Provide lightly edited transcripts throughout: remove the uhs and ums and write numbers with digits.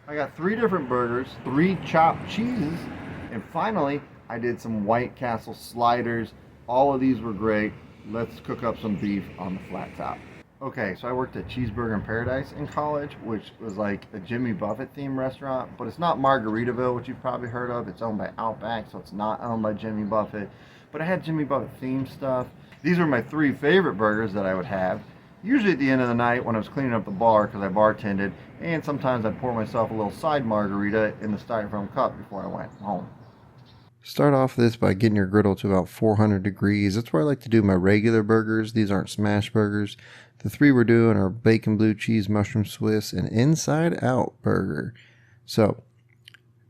I got 3 different burgers, 3 chopped cheeses, and finally I did some White Castle sliders. All of these were great. Let's cook up some beef on the flat top. Okay, so I worked at Cheeseburger in Paradise in college, which was like a Jimmy Buffett themed restaurant, but it's not Margaritaville, which you've probably heard of. It's owned by Outback, so it's not owned by Jimmy Buffett. But I had Jimmy Buffett themed stuff. These were my 3 favorite burgers that I would have. Usually at the end of the night when I was cleaning up the bar because I bartended, and sometimes I'd pour myself a little side margarita in the styrofoam cup before I went home. Start off this by getting your griddle to about 400 degrees. That's where I like to do my regular burgers. These aren't smash burgers. The 3 we're doing are bacon, blue cheese, mushroom Swiss, and inside out burger. So,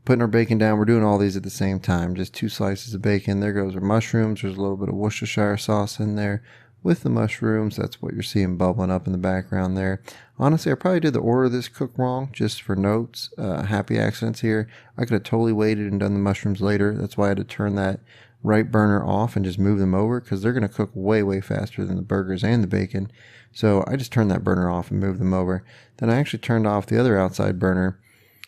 putting our bacon down, we're doing all these at the same time. Just 2 slices of bacon. There goes our mushrooms. There's a little bit of Worcestershire sauce in there with the mushrooms. That's what you're seeing bubbling up in the background there. Honestly, I probably did the order of this cook wrong, just for notes. Happy accidents here. I could have totally waited and done the mushrooms later. That's why I had to turn that right burner off and just move them over, because they're going to cook way, way faster than the burgers and the bacon. So I just turned that burner off and moved them over. Then I actually turned off the other outside burner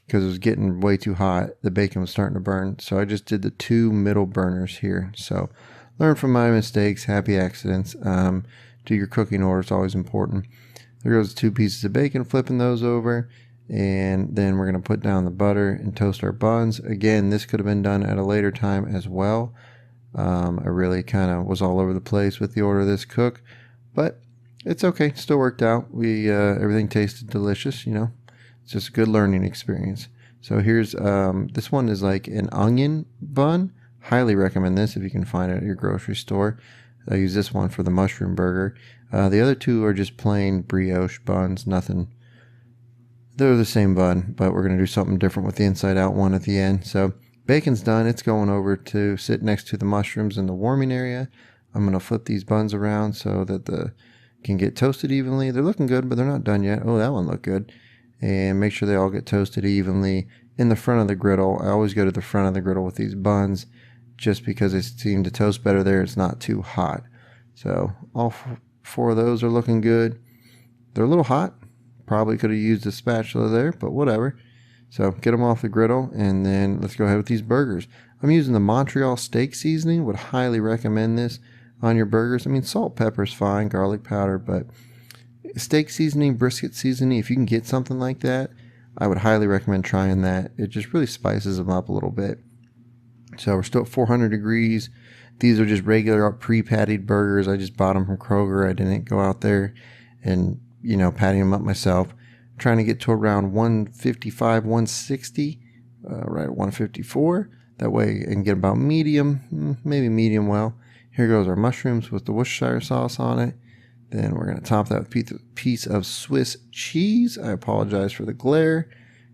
because it was getting way too hot. The bacon was starting to burn. So I just did the 2 middle burners here. So learn from my mistakes, happy accidents. Do your cooking order, it's always important. There goes 2 pieces of bacon, flipping those over. And then we're going to put down the butter and toast our buns. Again, this could have been done at a later time as well. I really kind of was all over the place with the order of this cook, but it's okay. It still worked out. Everything tasted delicious, you know. It's just a good learning experience. So here's, this one is like an onion bun. Highly recommend this if you can find it at your grocery store. I use this one for the mushroom burger. The other 2 are just plain brioche buns, nothing. They're the same bun, but we're going to do something different with the inside out one at the end. So bacon's done. It's going over to sit next to the mushrooms in the warming area. I'm going to flip these buns around so that the can get toasted evenly. They're looking good, but they're not done yet. Oh, that one looked good. And make sure they all get toasted evenly in the front of the griddle. I always go to the front of the griddle with these buns just because they seem to toast better there. It's not too hot. So all 4 of those are looking good. They're a little hot. Probably could have used a spatula there, but whatever. So get them off the griddle, and then let's go ahead with these burgers. I'm using the Montreal steak seasoning. Would highly recommend this on your burgers. I mean, salt, pepper is fine, garlic powder, but steak seasoning, brisket seasoning, if you can get something like that, I would highly recommend trying that. It just really spices them up a little bit. So we're still at 400 degrees. These are just regular pre-pattied burgers. I just bought them from Kroger. I didn't go out there and, patting them up myself. Trying to get to around 155, 160, right at 154. That way I can get about medium, maybe medium well. Here goes our mushrooms with the Worcestershire sauce on it. Then we're going to top that with a piece of Swiss cheese. I apologize for the glare.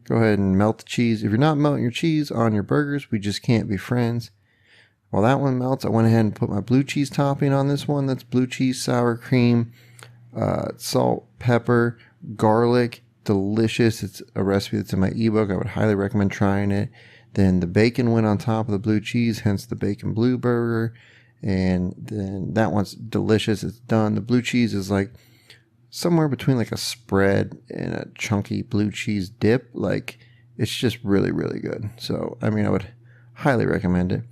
Go ahead and melt the cheese. If you're not melting your cheese on your burgers, we just can't be friends. While that one melts, I went ahead and put my blue cheese topping on this one. That's blue cheese, sour cream, salt, pepper, garlic. Delicious. It's a recipe that's in my ebook. I would highly recommend trying it. Then the bacon went on top of the blue cheese, hence the bacon blue burger. And then that one's delicious. It's done. The blue cheese is like somewhere between like a spread and a chunky blue cheese dip. Like, it's just really, really good. So, I would highly recommend it.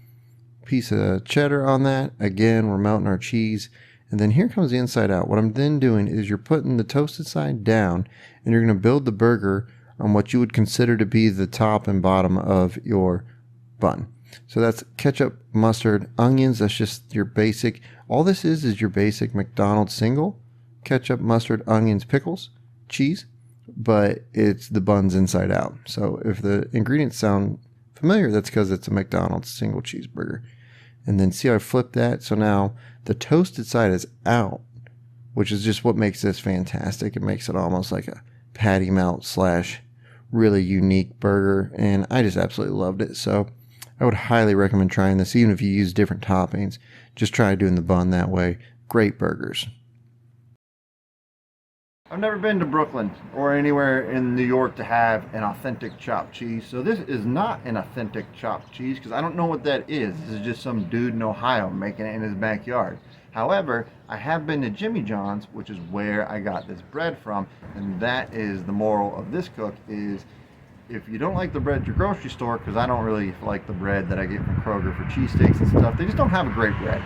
Piece of cheddar on that. Again, we're melting our cheese. And then here comes the inside out. What I'm then doing is you're putting the toasted side down, and you're going to build the burger on what you would consider to be the top and bottom of your bun. So that's ketchup, mustard, onions. That's just your basic. All this is your basic McDonald's single. Ketchup, mustard, onions, pickles, cheese. But it's the buns inside out. So if the ingredients sound familiar, that's because it's a McDonald's single cheeseburger. And then see how I flipped that? So now the toasted side is out, which is just what makes this fantastic. It makes it almost like a patty melt / really unique burger. And I just absolutely loved it. So I would highly recommend trying this. Even if you use different toppings, just try doing the bun that way. Great burgers. I've never been to Brooklyn or anywhere in New York to have an authentic chopped cheese. So this is not an authentic chopped cheese because I don't know what that is. This is just some dude in Ohio making it in his backyard. However, I have been to Jimmy John's, which is where I got this bread from, and that is the moral of this cook is if you don't like the bread at your grocery store, because I don't really like the bread that I get from Kroger for cheesesteaks and stuff, they just don't have a great bread.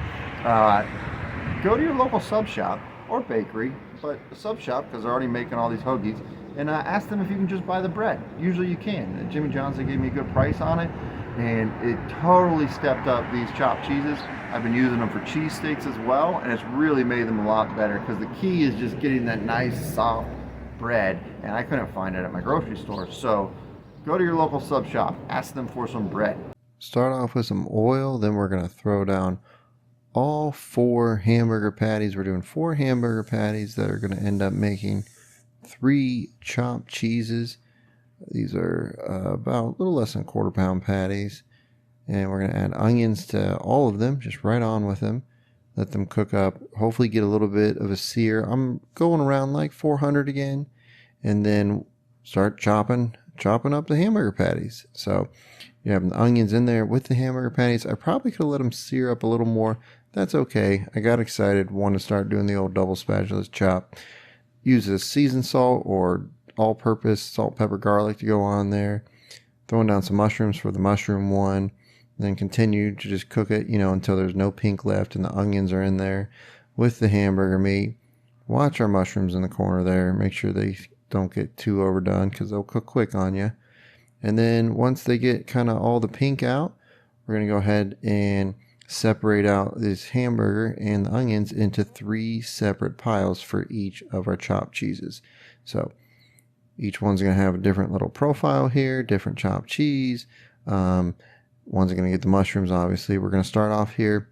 Go to your local sub shop or bakery, but a sub shop because they're already making all these hoagies, and ask them if you can just buy the bread. Usually you can. At Jimmy John's, they gave me a good price on it, and it totally stepped up these chopped cheeses. I've been using them for cheesesteaks as well, and it's really made them a lot better because the key is just getting that nice soft bread, and I couldn't find it at my grocery store. So go to your local sub shop, ask them for some bread. Start off with some oil, then we're going to throw down all 4 hamburger patties. We're doing 4 hamburger patties that are going to end up making 3 chopped cheeses. These are about a little less than 1/4 pound patties. And we're going to add onions to all of them, just right on with them. Let them cook up, hopefully get a little bit of a sear. I'm going around like 400 again. And then start chopping up the hamburger patties. So you have the onions in there with the hamburger patties. I probably could have let them sear up a little more. That's okay. I got excited, wanted to start doing the old double spatula chop. Use a seasoned salt or all-purpose salt, pepper, garlic to go on there. Throwing down some mushrooms for the mushroom one. Then continue to just cook it, until there's no pink left and the onions are in there with the hamburger meat. Watch our mushrooms in the corner there. Make sure they don't get too overdone because they'll cook quick on you. And then once they get kind of all the pink out, we're going to go ahead and separate out this hamburger and the onions into 3 separate piles for each of our chopped cheeses. So each one's going to have a different little profile here, different chopped cheese. One's going to get the mushrooms, obviously. We're going to start off here.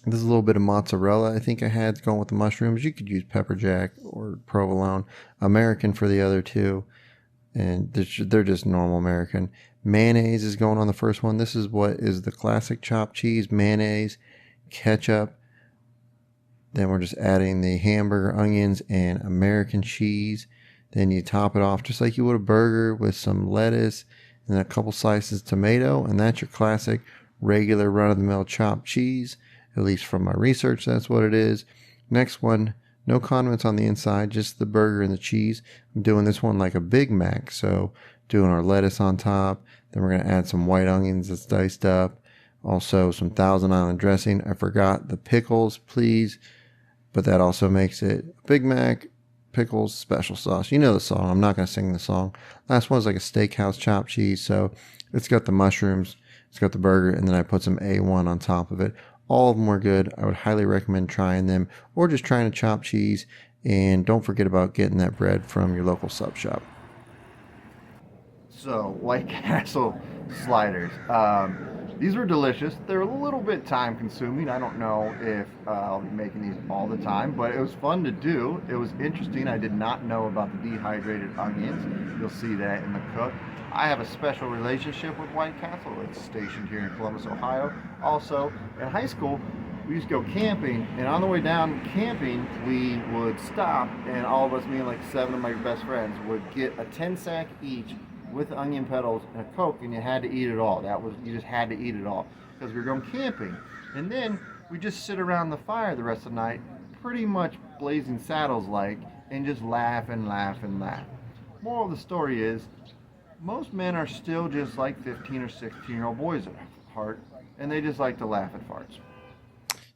This is a little bit of mozzarella I think I had going with the mushrooms. You could use pepper jack or provolone. American for the other 2. And they're just normal American. Mayonnaise is going on the first one. This is what is the classic chopped cheese. Mayonnaise, ketchup. Then we're just adding the hamburger, onions, and American cheese. Then you top it off just like you would a burger with some lettuce and a couple slices of tomato. And that's your classic, regular, run-of-the-mill chopped cheese. At least from my research, that's what it is. Next one, no condiments on the inside, just the burger and the cheese. I'm doing this one like a Big Mac. So doing our lettuce on top. Then we're going to add some white onions that's diced up. Also some Thousand Island dressing. I forgot the pickles, please. But that also makes it Big Mac, pickles, special sauce. You know the song. I'm not going to sing the song. Last one's like a steakhouse chopped cheese. So it's got the mushrooms, it's got the burger, and then I put some A1 on top of it. All of them were good. I would highly recommend trying them or just trying to chop cheese. And don't forget about getting that bread from your local sub shop. So, White Castle sliders. These were delicious. They're a little bit time consuming. I don't know if I'll be making these all the time, but it was fun to do. It was interesting. I did not know about the dehydrated onions. You'll see that in the cook. I have a special relationship with White Castle. It's stationed here in Columbus, Ohio. Also, in high school, we used to go camping, and on the way down camping, we would stop, and all of us, me and like 7 of my best friends, would get a 10-sack each with onion petals and a Coke, and you had to eat it all. You just had to eat it all because we were going camping. And then we just sit around the fire the rest of the night, pretty much blazing saddles like, and just laugh and laugh and laugh. Moral of the story is, most men are still just like 15 or 16-year-old boys at heart, and they just like to laugh at farts.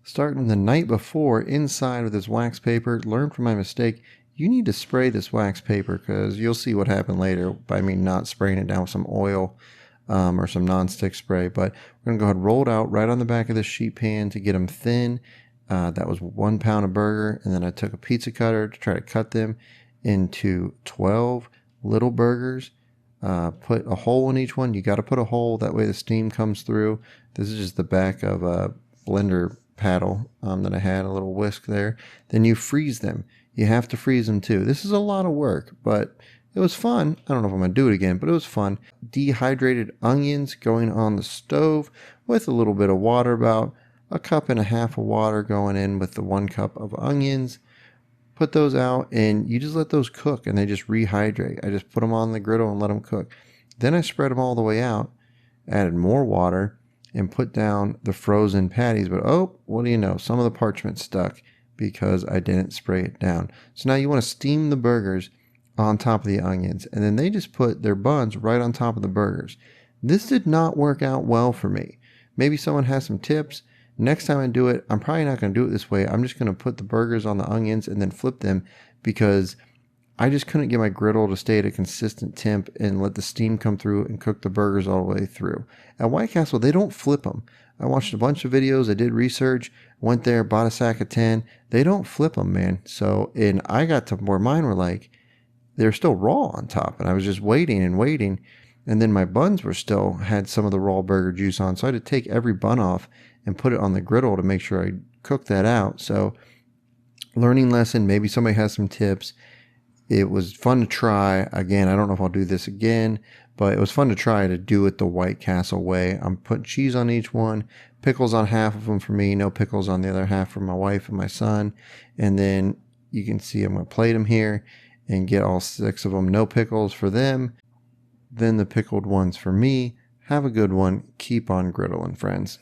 Starting the night before inside with this wax paper, learn from my mistake. You need to spray this wax paper because you'll see what happened later by me not spraying it down with some oil or some non-stick spray. But we're going to go ahead and roll it out right on the back of this sheet pan to get them thin. That was 1 pound of burger, and then I took a pizza cutter to try to cut them into 12 little burgers. Put a hole in each one. You got to put a hole, that way the steam comes through. This is just the back of a blender paddle that I had, a little whisk there. Then you freeze them. You have to freeze them too. This is a lot of work, but it was fun. I don't know if I'm going to do it again, but it was fun. Dehydrated onions going on the stove with a little bit of water, about 1.5 cups of water going in with the 1 cup of onions. Put those out and you just let those cook and they just rehydrate. I just put them on the griddle and let them cook. Then I spread them all the way out, added more water, and put down the frozen patties. But oh, what do you know? Some of the parchment stuck because I didn't spray it down. So now you want to steam the burgers on top of the onions, and then they just put their buns right on top of the burgers. This did not work out well for me. Maybe someone has some tips. Next time I do it, I'm probably not going to do it this way. I'm just going to put the burgers on the onions and then flip them, because I just couldn't get my griddle to stay at a consistent temp and let the steam come through and cook the burgers all the way through. At White Castle, they don't flip them. I watched a bunch of videos. I did research, went there, bought a sack of 10. They don't flip them, man. So, and I got to where mine were like, they're still raw on top. And I was just waiting and waiting. And then my buns were still had some of the raw burger juice on. So I had to take every bun off and put it on the griddle to make sure I cooked that out. So, learning lesson, maybe somebody has some tips. It was fun to try. Again, I don't know if I'll do this again, but it was fun to try to do it the White Castle way. I'm putting cheese on each one, pickles on half of them for me, no pickles on the other half for my wife and my son. And then you can see I'm going to plate them here and get all 6 of them, no pickles for them. Then the pickled ones for me. Have a good one. Keep on griddling, friends.